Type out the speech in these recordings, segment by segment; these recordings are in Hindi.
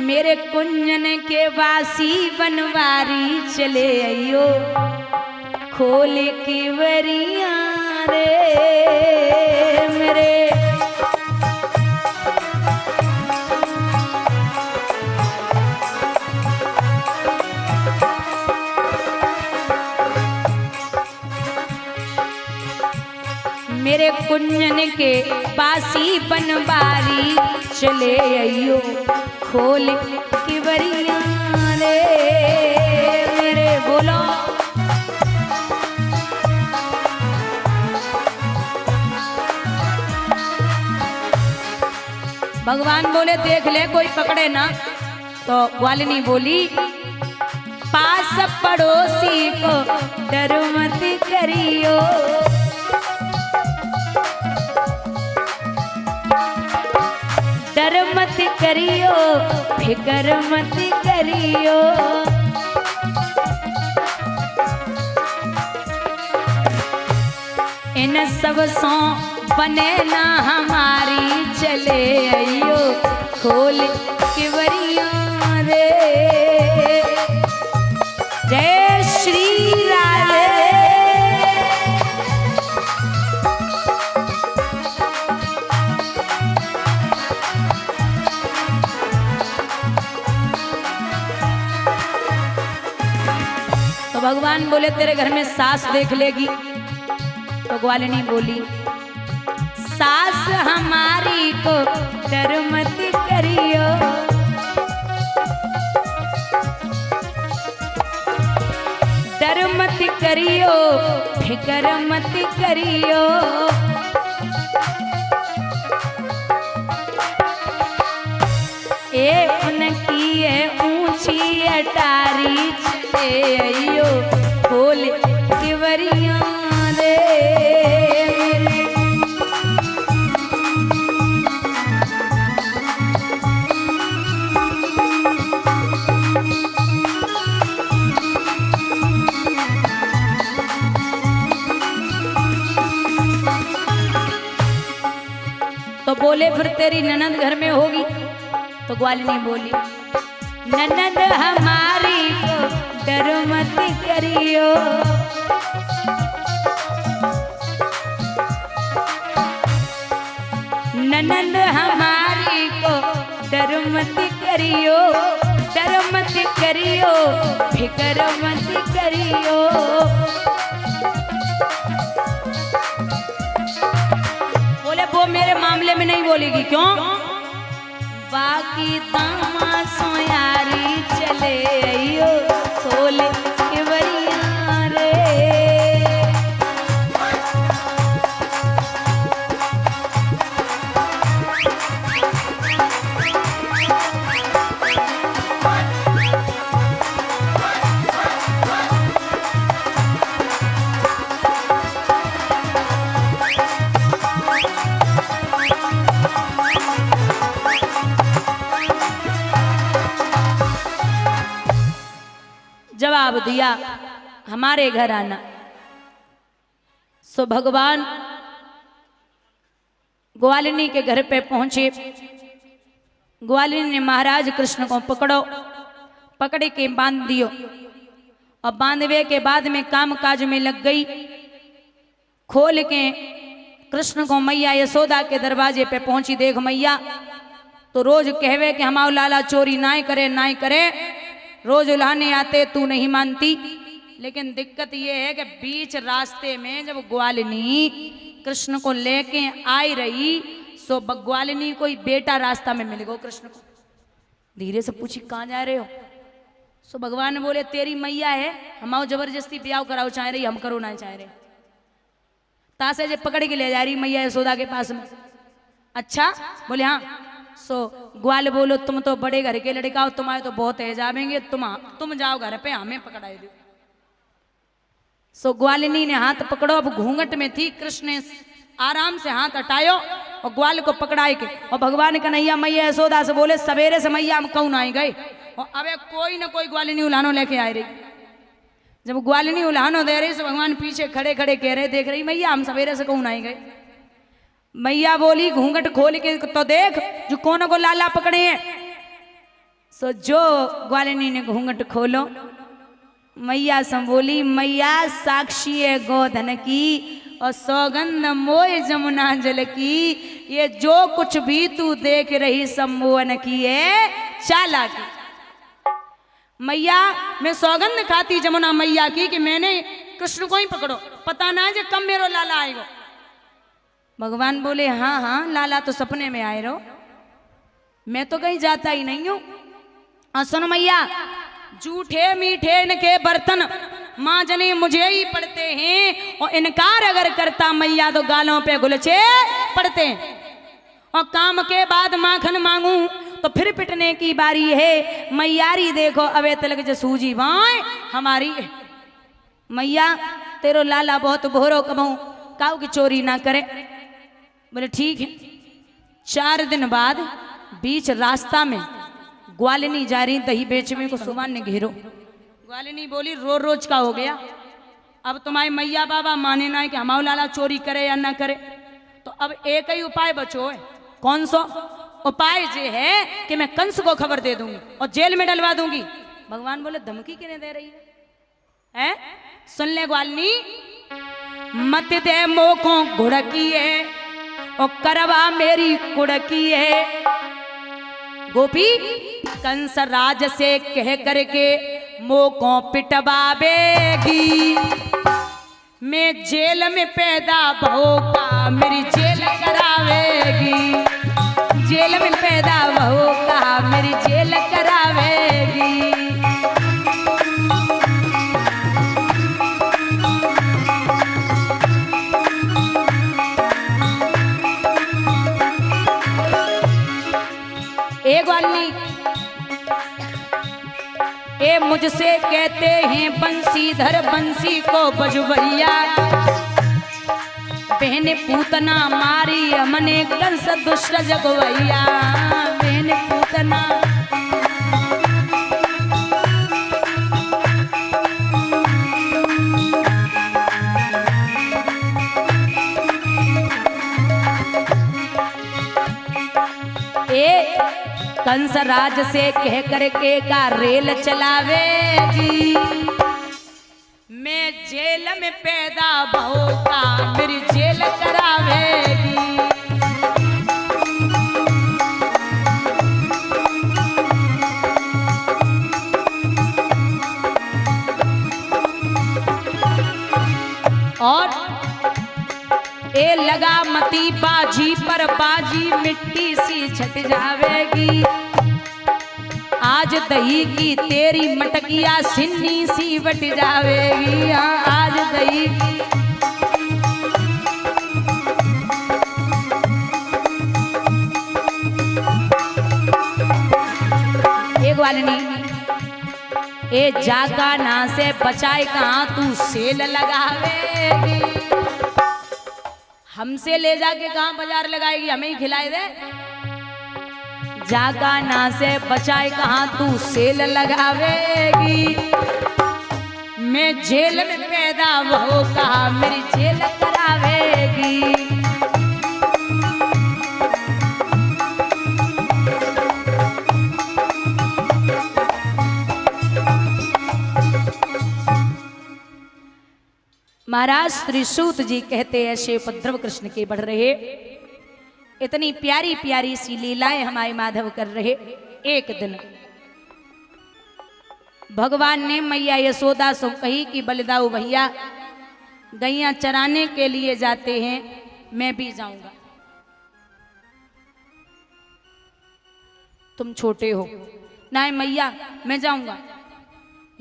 मेरे कुंजन के वासी बनवारी चले आइयो खोल के वरिया रे मेरे। मेरे कुंजन के बासी बनवारी चले आइयो खोल के वरिया रे मेरे। बोलो भगवान बोले देख ले कोई पकड़े ना। तो ग्वालिनी बोली पास पड़ोसी को डर मत करियो, डर मत करियो फिकर मत करियो। इन सब सौ बने ना हमारी चले आइयो खोल के वरिया रे। जय श्री राधे। तो भगवान बोले तेरे घर में सास देख लेगी। तो ग्वालिनी बोली सास हमारी को डर मत करियो, डर मत करियो फिकर मत करियो। ए उनकी है ऊंची अटारी चले आइयो खोल के वरिया रे। तो बोले फिर तेरी ननद घर में होगी। तो ग्वालिनी बोली ननद हमारी को डर मत करियो, ननद हमारी को डर मत करियो, डर मत करियो फिकर मत करियो। वो मेरे मामले में नहीं बोलेगी क्यों? बाकी तमाशों यारी चले आइयो खोल के वरिया रे। जवाब दिया हमारे घर आना। सो भगवान ग्वालिनी के घर पे पहुंचे। ग्वालिनी ने महाराज कृष्ण को पकड़ो, पकड़े के बांध दियो और बांधवे के बाद में काम काज में लग गई। खोल के कृष्ण को मैया यशोदा के दरवाजे पे पहुंची। देख मैया तो रोज कहवे कि हमारा लाला चोरी ना करे ना करे, रोज उल्हाने आते तू नहीं मानती। लेकिन दिक्कत ये है कि बीच रास्ते में जब ग्वालिनी कृष्ण को लेके आई रही सो ग्वालिनी कोई बेटा रास्ता में मिल गो कृष्ण को। धीरे से पूछी कहाँ जा रहे हो? सो भगवान बोले तेरी मैया है, हमाओ जबरदस्ती ब्याह कराओ चाह रही, हम करो ना चाह रहे। तासे जे पकड़ के ले जा रही मैया यशोदा के पास में। अच्छा बोले हाँ। सो ग्वाल बोलो तुम तो बड़े घर के लड़का हो, तुम्हारे तो बहुत है जावेंगे, तुम जाओ घर पे, हमें पकड़ाए दो। सो ग्वालिनी ने हाथ पकड़ो। अब घूंघट में थी, कृष्ण ने आराम से हाथ हटायो और ग्वाल को पकड़ाए के और भगवान कन्हैया मैया यशोदा से बोले सवेरे से मैया हम कौन आए गए और अबे कोई ना कोई ग्वालिनी उल्हानो लेके आए रही। जब ग्वालिनी उल्हानो दे रही तो भगवान पीछे खड़े खड़े कह रहे देख रही मैया हम सवेरे से कौन आए गए। मैया बोली घूंघट खोल के तो देख जो कौन को लाला पकड़े हैं। सो जो ग्वालिनी ने घूंघट खोलो, मैया संबोली, मैया साक्षी है गोधन की और सौगंध मोय जमुना जल की, ये जो कुछ भी तू देख रही सम्मोहन की है चालाकी। मैया मैं सौगंध खाती जमुना मैया की कि मैंने कृष्ण को ही पकड़ो, पता ना है कब मेरो लाला आएगा। भगवान बोले हाँ हाँ लाला तो सपने में आए रहो, मैं तो कहीं जाता ही नहीं हूं। सुनो मैया, झूठे मीठे इनके बर्तन माँ जने मुझे ही पड़ते हैं, और इनकार अगर करता मैया तो गालों पे गुलछे पड़ते हैं। और काम के बाद माखन मांगू तो फिर पिटने की बारी है। मैयारी देखो अवे तलक जसूजी बाएं हमारी। मैया तेरो लाला बहुत भोरो कमाऊं, काऊ की चोरी ना करे। बोले ठीक है। 4 दिन बाद बीच रास्ता में ग्वालिनी जा रही दही बेचने को सुमान ने घेरो। ग्वालिनी बोली रोज रोज का हो गया, अब तुम्हारे मैया बाबा माने ना है कि हमारा लाला चोरी करे या ना करे, तो अब एक ही उपाय बचो है। कौन सा उपाय? ये है कि मैं कंस को खबर दे दूंगी और जेल में डलवा दूंगी। भगवान बोले धमकी किने दे रही है? सुन ले ग्वालिनी, मत दे मोको घुड़की है और करवा मेरी कुड़की है। गोपी कंस राज से कह करके मोको पिटवावेगी, मैं जेल में पैदा बहुका मेरी जेल करावेगी, जेल में पैदा बहुका मेरी जेल करावेगी। ए ग्वालिनी, ए मुझसे कहते हैं बंसीधर बंसी को बजबैया, बहन पूतना मारी हमने कंस दुष्ट जगवैया, बहन पूतना। कंस राज से कह करके का रेल चलावेगी, मैं जेल में पैदा बहुका मेरी जेल करावेगी। और ए लगा मती बाजी पर बाजी मिट्टी सी छट जावेगी, आज दही की तेरी मटकिया सिन्नी सी बट जावेगी। आज दही की एक ग्वालिनी, ए जागा ना से बचाए कहाँ तू सेल लगावेगी, हमसे ले जाके कहाँ बाजार लगाएगी, हमें ही खिलाए दे। जागा ना से बचाए कहाँ तू सेल लगावेगी, मैं जेल में पैदा वो कहाँ मेरी जेल करावेगी। महाराज श्री सूत जी कहते ऐसे उपद्रव कृष्ण के बढ़ रहे, इतनी प्यारी प्यारी सी लीलाएं हमारे माधव कर रहे। एक दिन भगवान ने मैया यशोदा से कही कि बलदाऊ भैया गैया चराने के लिए जाते हैं, मैं भी जाऊंगा, तुम छोटे हो। ना मैया मैं जाऊंगा।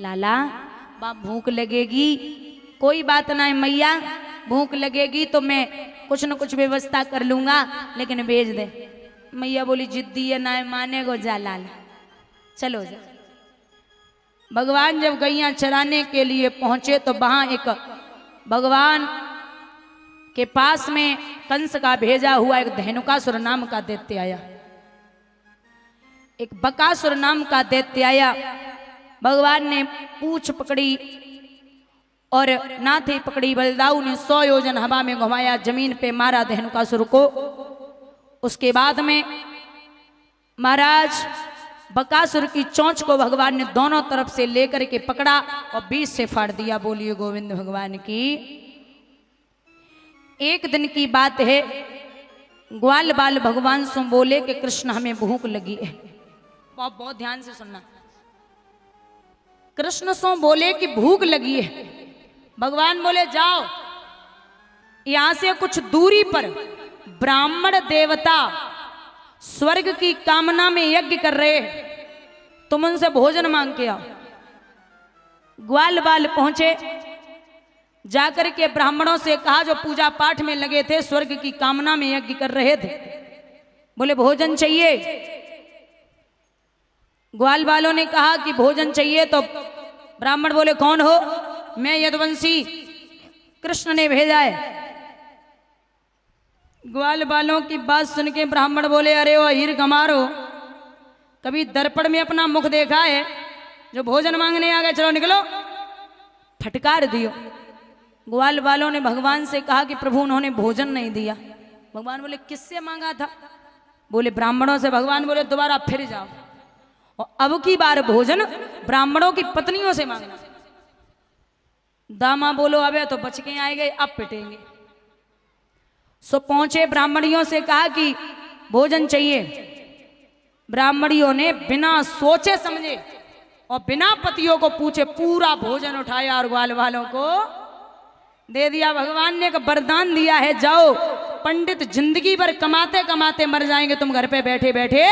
लाला बाप भूख लगेगी, कोई बात ना है मैया, भूख लगेगी तो मैं कुछ न कुछ व्यवस्था कर लूंगा, लेकिन भेज दे। मैया बोली जिद्दी है ना माने गो, जा लाला चलो जा। भगवान जब गैया चराने के लिए पहुंचे तो वहां एक भगवान के पास में कंस का भेजा हुआ एक धेनुकासुर नाम का दैत्य आया, एक बकासुर नाम का दैत्य आया। भगवान ने पूंछ पकड़ी और नाथी पकड़ी, बलदाऊ ने 100 योजन हवा में घुमाया, जमीन पे मारा धेनुकासुर को। उसके बाद में महाराज बकासुर की चोंच को भगवान ने दोनों तरफ से लेकर के पकड़ा और बीच से फाड़ दिया। बोलिए गोविंद भगवान की। एक दिन की बात है, ग्वाल बाल भगवान से बोले कि कृष्ण हमें भूख लगी है। बहुत ध्यान से सुनना। कृष्ण सो बोले कि भूख लगी है। भगवान बोले जाओ, यहां से कुछ दूरी पर ब्राह्मण देवता स्वर्ग की कामना में यज्ञ कर रहे हैं, तुम उनसे भोजन मांग के आओ। ग्वाल बाल पहुंचे, जाकर के ब्राह्मणों से कहा जो पूजा पाठ में लगे थे, स्वर्ग की कामना में यज्ञ कर रहे थे, बोले भोजन चाहिए। ग्वाल बालों ने कहा कि भोजन चाहिए, तो ब्राह्मण बोले कौन हो? मैं यदुवंशी, कृष्ण ने भेजा है। ग्वाल बालों की बात सुन के ब्राह्मण बोले अरे वो हीर गमारो, कभी दर्पण में अपना मुख देखा है जो भोजन मांगने आ गए, चलो निकलो। फटकार दियो। ग्वाल बालों ने भगवान से कहा कि प्रभु उन्होंने भोजन नहीं दिया। भगवान बोले किससे मांगा था? बोले ब्राह्मणों से। भगवान बोले दोबारा फिर जाओ और अब की बार भोजन ब्राह्मणों की पत्नियों से मांगना। दामा बोलो अबे तो बच के आए गए, अब पिटेंगे। सो पहुंचे, ब्राह्मणियों से कहा कि भोजन चाहिए। ब्राह्मणियों ने बिना सोचे समझे और बिना पतियों को पूछे पूरा भोजन उठाया और ग्वाल वालों को दे दिया। भगवान ने एक वरदान दिया है, जाओ पंडित जिंदगी भर कमाते कमाते मर जाएंगे, तुम घर पे बैठे बैठे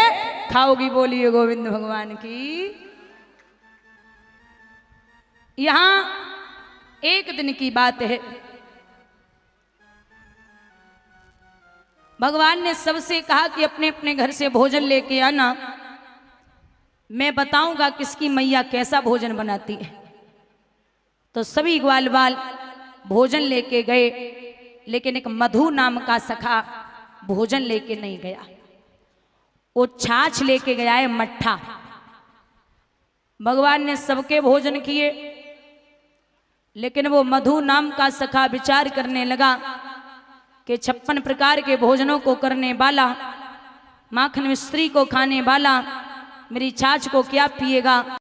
खाओगी। बोलिए गोविंद भगवान की। यहां एक दिन की बात है, भगवान ने सबसे कहा कि अपने अपने घर से भोजन लेके आना, मैं बताऊंगा किसकी मैया कैसा भोजन बनाती है। तो सभी ग्वाल बाल भोजन लेके गए, लेकिन एक मधु नाम का सखा भोजन लेके नहीं गया, वो छाछ लेके गया है, मट्ठा। भगवान ने सबके भोजन किए, लेकिन वो मधु नाम का सखा विचार करने लगा कि 56 प्रकार के भोजनों को करने वाला, माखन मिश्री को खाने वाला, मेरी छाछ को क्या पिएगा।